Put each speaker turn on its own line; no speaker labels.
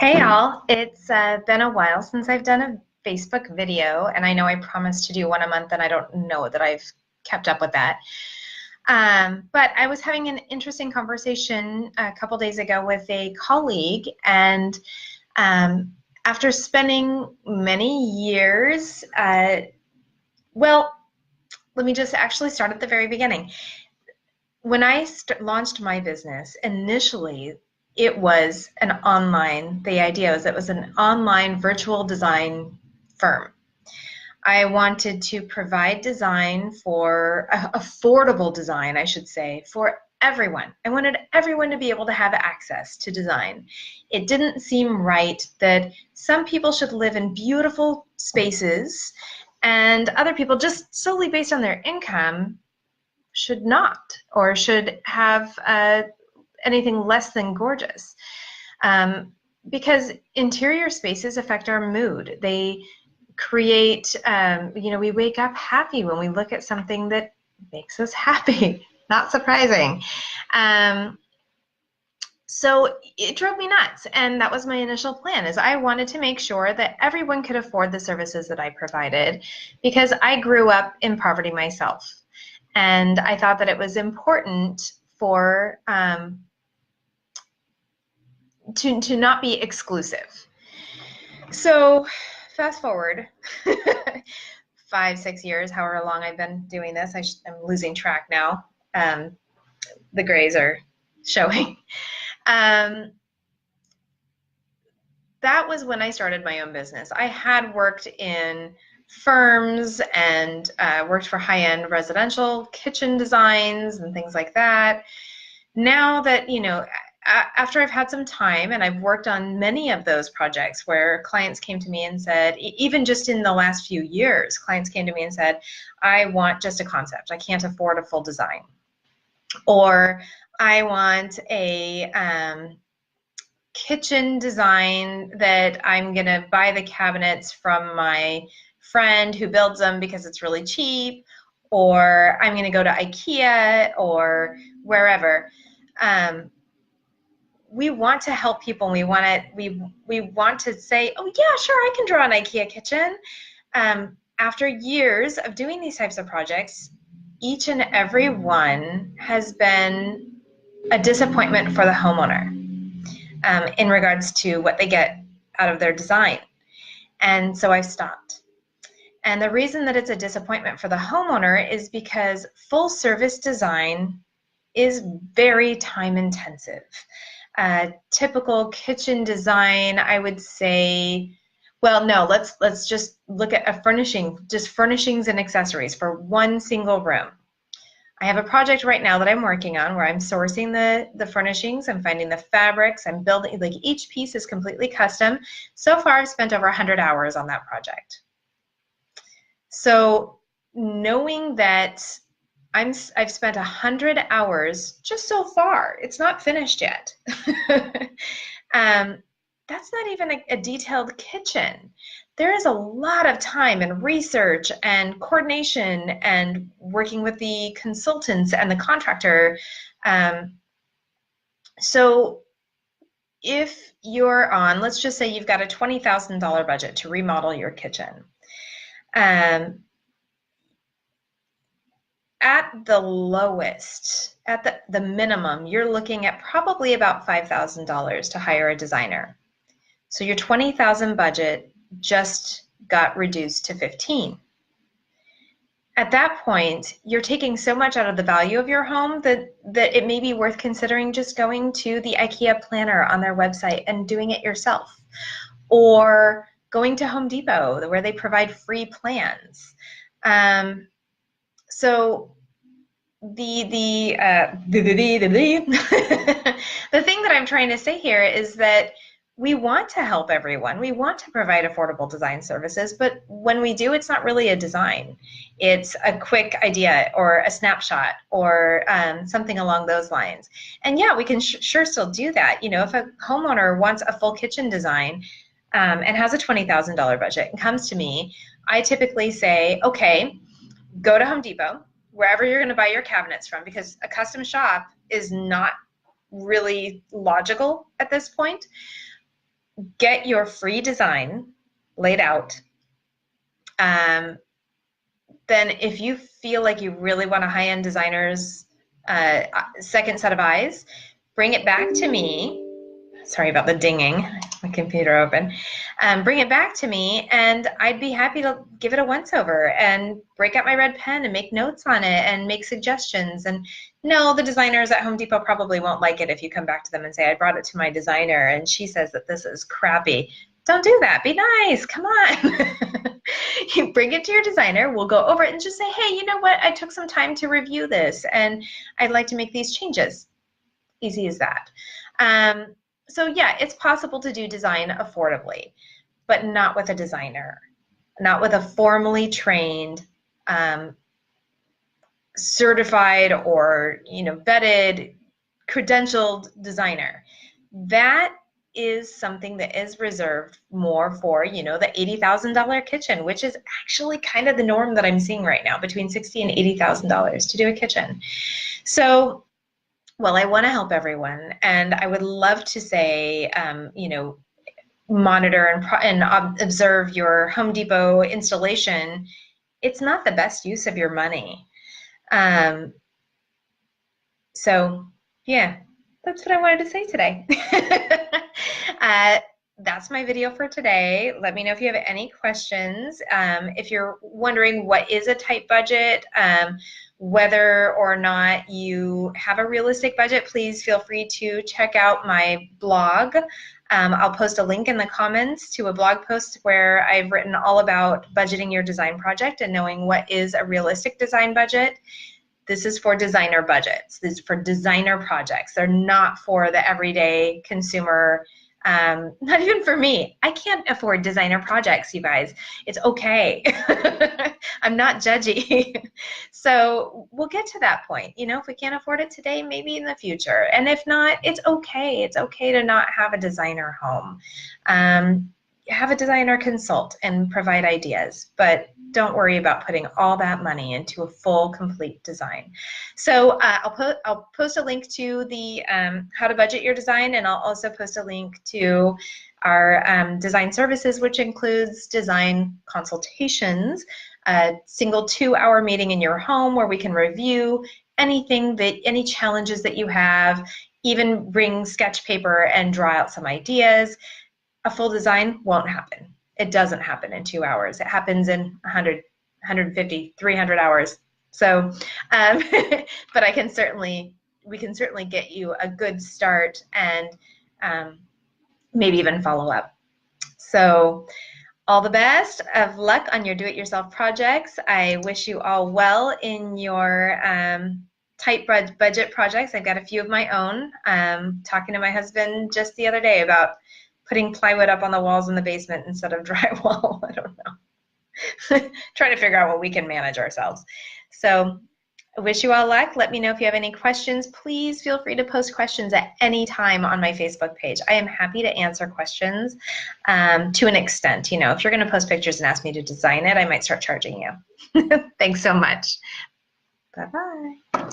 Hey all, it's been a while since I've done a Facebook video, and I know I promised to do one a month, and I don't know that I've kept up with that. But I was having an interesting conversation a couple days ago with a colleague, and um, after spending many years, well, let me just actually start at the very beginning. When I launched my business, initially it was the idea was it was an online virtual design firm. I wanted to provide design for affordable design, I should say, for everyone. I wanted everyone to be able to have access to design. It didn't seem right that some people should live in beautiful spaces and other people, just solely based on their income, should not, or should have anything less than gorgeous. Because interior spaces affect our mood. They create, we wake up happy when we look at something that makes us happy. Not surprising. So it drove me nuts, and that was my initial plan, is I wanted to make sure that everyone could afford the services that I provided, because I grew up in poverty myself. And I thought that it was important for to not be exclusive. So fast forward 5-6 years, however long I've been doing this. I'm losing track now. The grays are showing. That was when I started my own business. I had worked in firms and worked for high-end residential kitchen designs and things like that. Now that, after I've had some time, and I've worked on many of those projects where clients came to me and said, even just in the last few years, clients came to me and said, I want just a concept. I can't afford a full design. Or I want a kitchen design that I'm going to buy the cabinets from my friend who builds them because it's really cheap, or I'm going to go to IKEA or wherever. We want to help people. We want to say, oh yeah, sure, I can draw an IKEA kitchen. After years of doing these types of projects, each and every one has been a disappointment for the homeowner in regards to what they get out of their design. And so I stopped. And the reason that it's a disappointment for the homeowner is because full service design is very time intensive. Typical kitchen design, I would say, well, no, let's just look at a furnishing, just furnishings and accessories for one single room. I have a project right now that I'm working on where I'm sourcing the furnishings, I'm finding the fabrics, I'm building, like each piece is completely custom. So far, I've spent over 100 hours on that project. So knowing that I've spent 100 hours just so far, it's not finished yet. That's not even a detailed kitchen. There is a lot of time and research and coordination and working with the consultants and the contractor. So if you're on, let's just say you've got a $20,000 budget to remodel your kitchen. At the lowest, at the minimum, you're looking at probably about $5,000 to hire a designer. So your $20,000 budget just got reduced to 15. At that point, you're taking so much out of the value of your home that it may be worth considering just going to the IKEA planner on their website and doing it yourself, or going to Home Depot where they provide free plans. So the thing that I'm trying to say here is that we want to help everyone. We want to provide affordable design services, but when we do, it's not really a design. It's a quick idea or a snapshot or something along those lines. And yeah, we can sure still do that. If a homeowner wants a full kitchen design and has a $20,000 budget and comes to me, I typically say, okay, go to Home Depot, wherever you're going to buy your cabinets from, because a custom shop is not really logical at this point. get your free design laid out. Then if you feel like you really want a high-end designer's second set of eyes, bring it back to me. Sorry about the dinging, my computer open. Bring it back to me, and I'd be happy to give it a once-over and break out my red pen and make notes on it and make suggestions. And no, the designers at Home Depot probably won't like it if you come back to them and say, I brought it to my designer and she says that this is crappy. Don't do that. Be nice. Come on. You bring it to your designer. We'll go over it and just say, hey, you know what? I took some time to review this and I'd like to make these changes. Easy as that. So yeah, it's possible to do design affordably, but not with a designer, not with a formally trained, certified or vetted, credentialed designer. That is something that is reserved more for the $80,000 kitchen, which is actually kind of the norm that I'm seeing right now, between $60,000 and $80,000 to do a kitchen. So, well, I want to help everyone, and I would love to say, monitor and observe your Home Depot installation. It's not the best use of your money. So, yeah, that's what I wanted to say today. That's my video for today. Let me know if you have any questions. If you're wondering what is a tight budget, whether or not you have a realistic budget, please feel free to check out my blog. I'll post a link in the comments to a blog post where I've written all about budgeting your design project and knowing what is a realistic design budget. This is for designer budgets. This is for designer projects. They're not for the everyday consumer. Not even for me. I can't afford designer projects, you guys. It's okay. I'm not judgy. So we'll get to that point. If we can't afford it today, maybe in the future. And if not, it's okay. It's okay to not have a designer home. Have a designer consult and provide ideas, but don't worry about putting all that money into a full, complete design. So I'll post a link to the how to budget your design, and I'll also post a link to our design services, which includes design consultations, a single 2-hour meeting in your home where we can review any challenges that you have, even bring sketch paper and draw out some ideas. A full design won't happen. It doesn't happen in 2 hours. It happens in 100, 150, 300 hours. So, but we can certainly get you a good start and maybe even follow up. So, all the best of luck on your do-it-yourself projects. I wish you all well in your tight budget projects. I've got a few of my own. Talking to my husband just the other day about putting plywood up on the walls in the basement instead of drywall. I don't know. Trying to figure out what we can manage ourselves. So I wish you all luck. Let me know if you have any questions. Please feel free to post questions at any time on my Facebook page. I am happy to answer questions to an extent. If you're going to post pictures and ask me to design it, I might start charging you. Thanks so much. Bye-bye.